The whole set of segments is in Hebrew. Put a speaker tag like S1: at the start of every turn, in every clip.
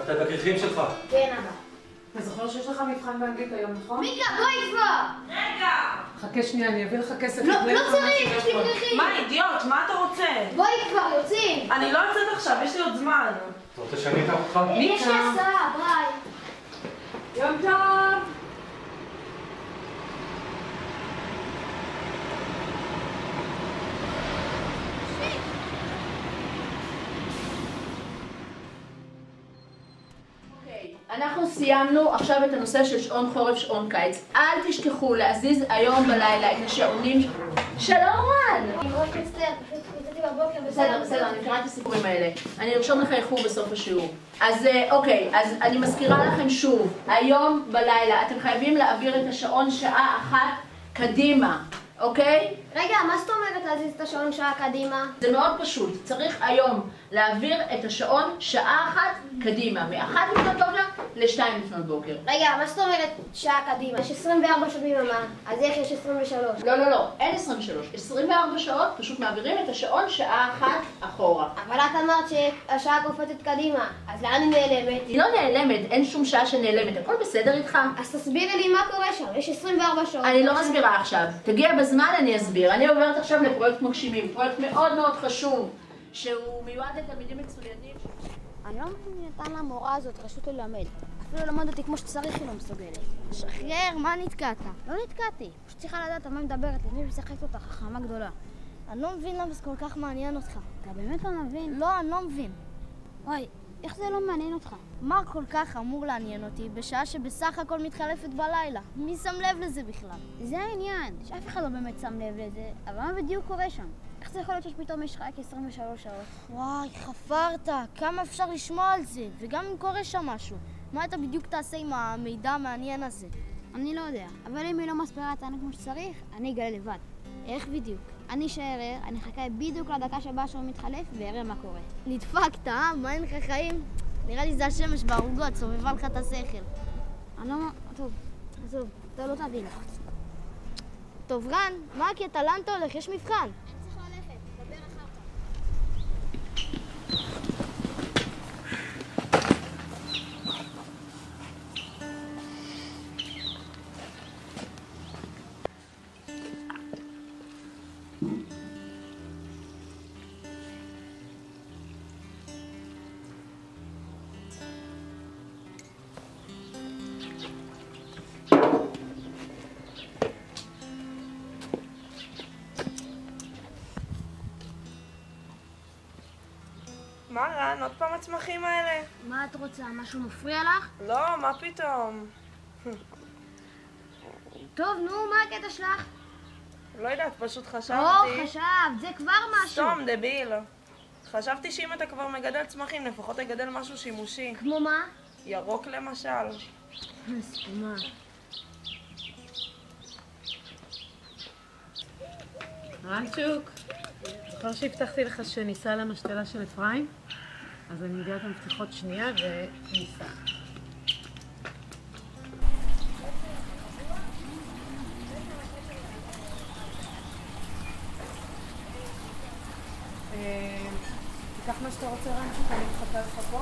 S1: הלכת בכריכים שלך?
S2: כן, אבא.
S3: אתה זוכר שיש לך מבחן באנגלית היום, נכון?
S2: מיקה, בואי כבר!
S4: רגע!
S3: חכה שנייה, אני אביא לך כסף.
S2: לא צריך, יש לי כריכים!
S4: מה, אידיוט? מה אתה רוצה?
S2: בואי כבר, יוצאים!
S4: אני לא יוצאת עכשיו, יש לי עוד זמן.
S1: אתה רוצה שאני אקח אותך?
S2: יש לי הסעה, ביי!
S3: יום טוב!
S5: אנחנו סיימנו עכשיו את הנושא של שעון חורף, שעון קיץ. אל תשכחו להזיז היום בלילה את השעונים. שלום רן!
S2: אני מאוד מצטער, פשוט יצאתי בבוקר
S5: בסדר, אני קראת את הסיפורים האלה. אני ארשום לך איחור בסוף השיעור. אז אוקיי, אז אני מזכירה לכם שוב, היום בלילה אתם חייבים להעביר את השעון שעה אחת קדימה, אוקיי?
S2: רגע, מה זאת אומרת להזיז את השעון שעה קדימה?
S5: זה מאוד פשוט, צריך היום להעביר את השעון שעה אחת קדימה, מ-1 לפנות בוקר ל-2 לפנות בוקר.
S2: רגע, מה זאת אומרת שעה קדימה? יש 24 שעות ביממה, אז איך יש 23?
S5: לא, אין 23. 24 שעות פשוט מעבירים את השעון שעה אחת אחורה.
S2: אבל את אמרת שהשעה קופצת קדימה, אז לאן היא נעלמת?
S5: היא לא נעלמת, אין שום שעה שנעלמת, הכל בסדר איתך?
S2: אז תסבירי לי מה קורה שם, יש 24 שעות.
S5: אני לא מסבירה עכשיו, תגיע בזמן אני אסביר. אני עוברת עכשיו לפרויקט מגשימים, פרויקט מאוד מאוד חשוב, שהוא מיועד לתלמידים מצוינים.
S6: אני לא מבין מי נתן למורה הזאת רשות ללמד. אפילו למד אותי כמו שצריך היא לא מסוגלת. שחרר, מה נתקעת? לא נתקעתי. פשוט צריכה לדעת על מה מדברת, למי משחקת אותך, חכמה גדולה. אני לא מבין למה זה כל כך מעניין אותך. אתה באמת לא מבין? לא, אני לא מבין. וואי, איך זה לא מעניין אותך? מה כל כך אמור לעניין אותי בשעה שבסך הכל מתחלפת בלילה? מי שם לב לזה בכלל? זה העניין, שאף אחד לא באמת שם לב לזה, אבל מה בדיוק קורה שם? איך זה יכול להיות שפתאום יש לך רק 23 שעות? וואי, חפרת, כמה אפשר לשמוע על זה? וגם אם קורה שם משהו, מה אתה בדיוק תעשה עם המידע המעניין הזה? אני לא יודע, אבל אם היא לא מסבירה אותנו כמו שצריך, אני אגלה לבד. איך בדיוק? אני אשאר ער, אני אחכה בדיוק לדקה שבה שהוא מתחלף ואראה מה קורה. נדפקת, מה אין לך חיים? נראה לי זה השמש בערוגות, סובבה לך את השכל. אני לא... טוב, עזוב, אתה לא תבין. טוב, רן, מה הקטע? לאן אתה הולך? יש מבחן. צריך ללכת, דבר אחר כך.
S4: מה רן? עוד פעם הצמחים האלה?
S6: מה את רוצה? משהו מפריע לך?
S4: לא, מה פתאום?
S6: טוב, נו, מה הקטע שלך?
S4: לא יודעת, פשוט חשבתי...
S6: חשבת, זה כבר משהו.
S4: סתום, דביל. חשבתי שאם אתה כבר מגדל צמחים, לפחות תגדל משהו שימושי.
S6: כמו מה?
S4: ירוק למשל.
S6: סתומה.
S3: רנצ'וק, זוכר שהבטחתי לך שניסע למשתלה של אפרים? אז אני מביאה את המפתחות שנייה וניסע. תיקח מה שאתה רוצה רנצ'וק, אני מחכה לך פה.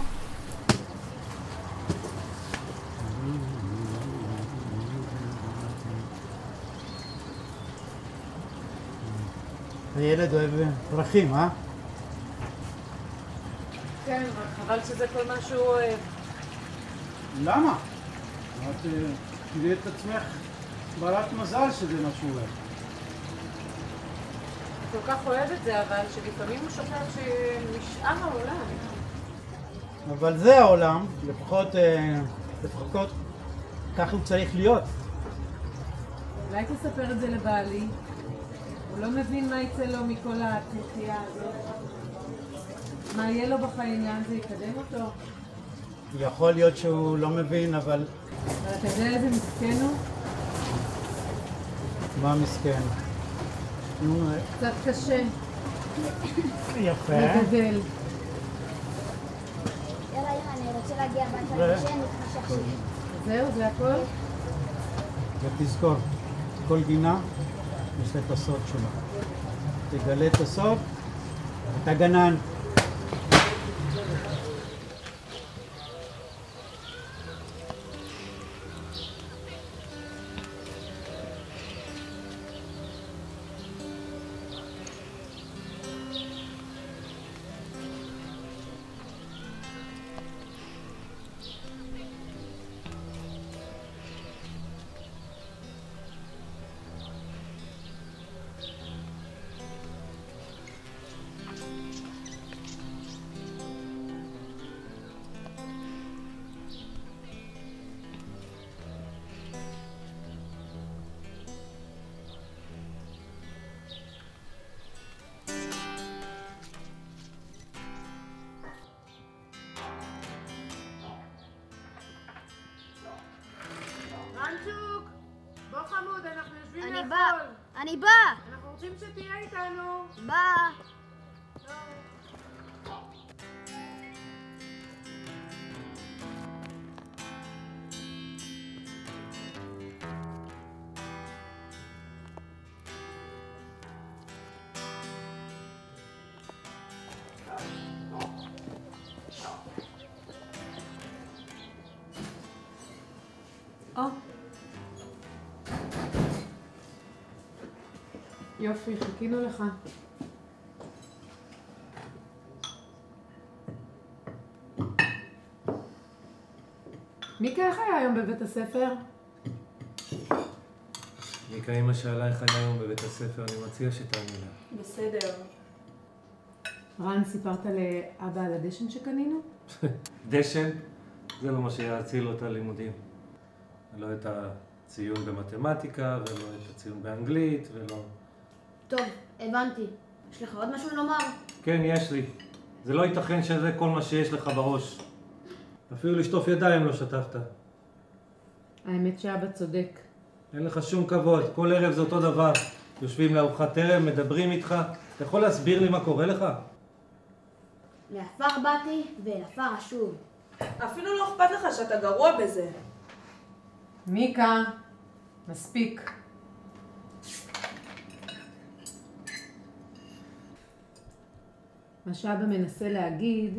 S7: הילד אוהב פרחים, אה?
S3: כן, אבל חבל שזה כל מה שהוא אוהב.
S7: למה? את תראי את עצמך ברת מזל שזה מה שהוא אוהב.
S3: הוא כל כך אוהב את זה, אבל שלפעמים הוא שוכח שמשאר העולם.
S7: אבל זה העולם, לפחות כך הוא צריך להיות.
S3: אולי תספר את זה לבעלי? הוא לא מבין מה יצא לו מכל התחייה הזאת. מה יהיה לו בחיים, לאן זה יקדם אותו?
S7: יכול להיות שהוא לא מבין, אבל...
S3: אבל אתה יודע איזה מסכן הוא?
S7: מה מסכן?
S3: קצת קשה.
S7: יפה.
S3: לגדל.
S6: יאללה, אני רוצה להגיע הביתה לשן, נתחשך שלי.
S3: זהו, זה הכל?
S7: ותזכור, כל גינה יש לה את הסוד שלה. תגלה את הסוד, אתה גנן.
S6: אני באה!
S3: אנחנו רוצים שתהיה איתנו.
S6: באה!
S3: יופי, חיכינו לך. מיקה, איך היה היום בבית הספר?
S1: מיקה, אמא שאלה איך היה היום בבית הספר, אני מציע שתעני לה.
S4: בסדר.
S3: רן, סיפרת לאבא על הדשן שקנינו?
S1: דשן? זה לא מה שיציל את הלימודים. לא את הציון במתמטיקה, ולא את הציון באנגלית, ולא...
S2: טוב, הבנתי. יש לך עוד משהו לומר?
S1: כן, יש לי. זה לא ייתכן שזה כל מה שיש לך בראש. אפילו לשטוף ידיים לא שטפת.
S3: האמת שאבא צודק.
S1: אין לך שום כבוד, כל ערב זה אותו דבר. יושבים לארוחת ערב, מדברים איתך. אתה יכול להסביר לי מה קורה לך?
S2: לעפר באתי ואל עפר אשוב.
S4: אפילו לא אכפת לך שאתה גרוע בזה.
S3: מיקה, מספיק. מה שאבא מנסה להגיד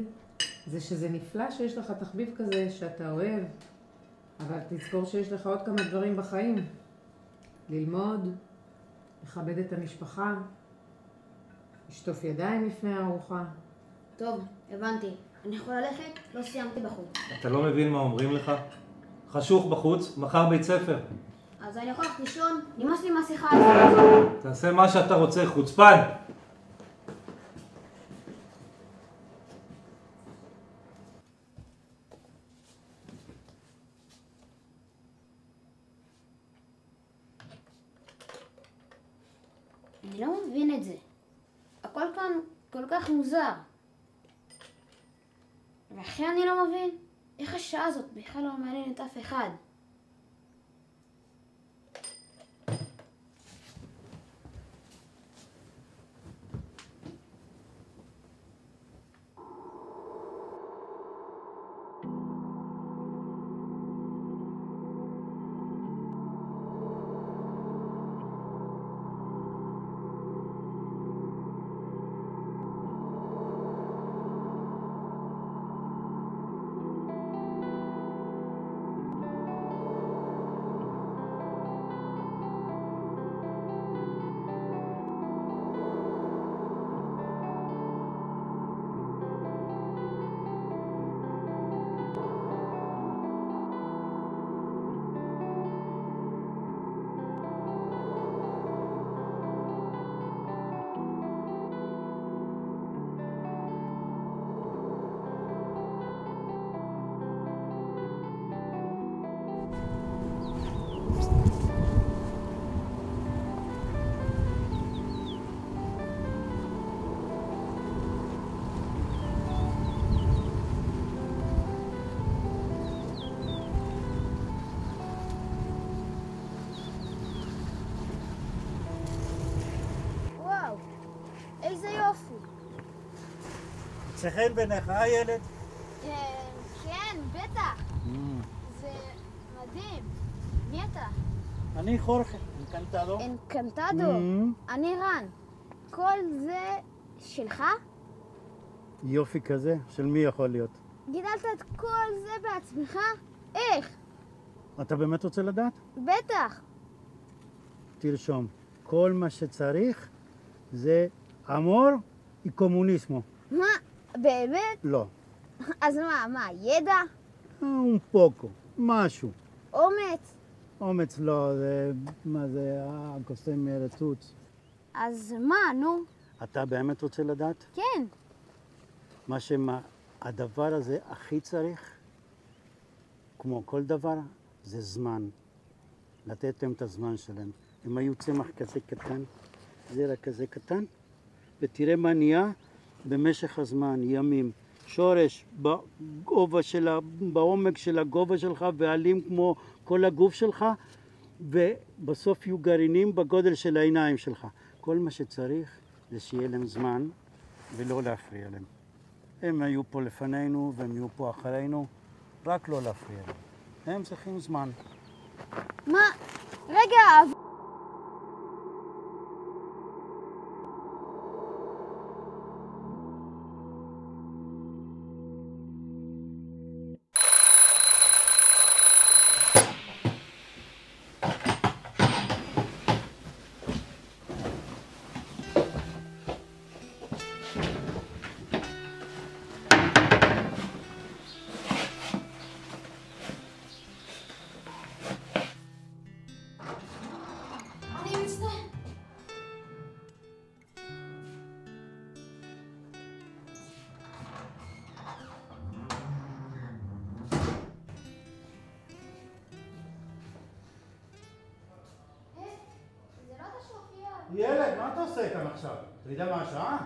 S3: זה שזה נפלא שיש לך תחביב כזה שאתה אוהב, אבל תזכור שיש לך עוד כמה דברים בחיים. ללמוד, לכבד את המשפחה, לשטוף ידיים לפני הארוחה.
S2: טוב, הבנתי. אני יכול ללכת? לא סיימתי בחוץ.
S1: אתה לא מבין מה אומרים לך? חשוך בחוץ, מחר בית ספר.
S2: אז אני יכול ללכת לישון? נמאס לי מהשיחה הזאת.
S1: תעשה מה שאתה רוצה, חוצפן!
S2: אני לא מבין את זה. הכל כאן כל כך מוזר. והכי אני לא מבין איך השעה הזאת בכלל לא מעניינת אף אחד.
S6: איזה יופי.
S7: מוצא חן בעיניך, ילד?
S6: כן, בטח. זה מדהים. מי אתה?
S7: אני חורכה, אנקנטדו.
S6: אנקנטדו? אני רן. כל זה שלך?
S7: יופי כזה? של מי יכול להיות?
S6: גידלת את כל זה בעצמך? איך?
S7: אתה באמת רוצה לדעת?
S6: בטח.
S7: תרשום. כל מה שצריך זה אמור וקומוניסמו.
S6: מה? באמת?
S7: לא.
S6: אז מה, ידע?
S7: un poco, משהו.
S6: אומץ?
S7: אומץ לא, זה... מה זה? הקוסם רצוץ.
S6: אז מה, נו?
S7: אתה באמת רוצה לדעת?
S6: כן.
S7: הדבר הזה הכי צריך, כמו כל דבר, זה זמן. לתת להם את הזמן שלהם. הם היו צמח כזה קטן, זרע כזה קטן, ותראה מה נהיה במשך הזמן, ימים. שורש בעומק של הגובה שלך, ועלים כמו כל הגוף שלך, ובסוף יהיו גרעינים בגודל של העיניים שלך. כל מה שצריך זה שיהיה להם זמן ולא להפריע להם. הם היו פה לפנינו והם יהיו פה אחרינו, רק לא להפריע להם. הם צריכים זמן.
S6: מה? רגע,
S7: ילד, מה אתה עושה כאן עכשיו? אתה יודע מה השעה?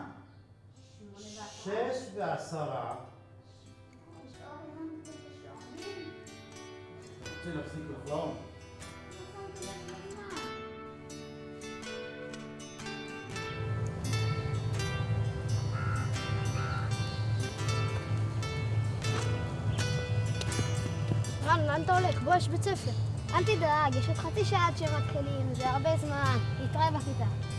S7: 6:10. רוצה להפסיק לחלום?
S2: רן, לאן אתה הולך? בוא, יש בית ספר. אל תדאג, יש עוד חצי שעה עד שמתחילים, זה הרבה זמן. נתראה בכיתה.